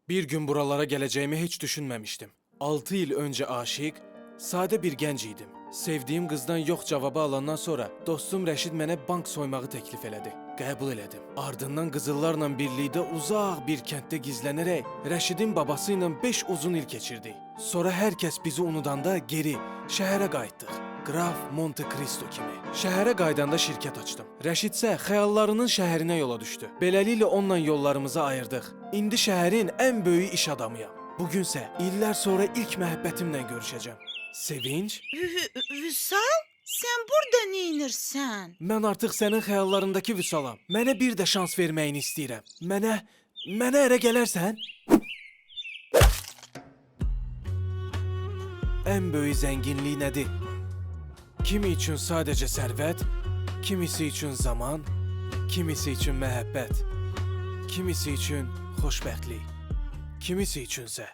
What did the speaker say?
Bir gün buralara geleceğimi hiç düşünmemiştim. 6 yıl önce aşık, sade bir gənc idim. Sevdiyim qızdan yox cavabı alandan sonra dostum Rəşid mənə bank soymağı təklif elədi. Qəbul elədim. Ardından qızıllarla birlikdə uzaq bir kənddə gizlənərək Rəşidin babası ilə 5 uzun il keçirdik. Sonra hər kəs bizi unudanda geri şəhərə qayıtdıq. Qraf Monte Cristo kimi. Şəhərə qaydanda şirkət açdım. Rəşid isə xəyallarının şəhərinə yola düşdü. Beləliklə onunla yollarımızı ayırdıq. İndi şəhərin ən böyük iş adamıyam. Bugünsə illər sonra ilk məhəbbətimlə görüşəcəm. Sevinç? Vüsal, sen burada neyinirsən? Mən artıq sənin xəyallarındakı Vüsalam. Mənə bir də şans verməyini istəyirəm. Mənə ərə gələrsən? Ən böyük zənginlik nədir? Kimi üçün sadəcə sərvət, kimisi üçün zaman, kimisi üçün məhəbbət, kimisi üçün xoşbəxtlik, kimisi üçünsə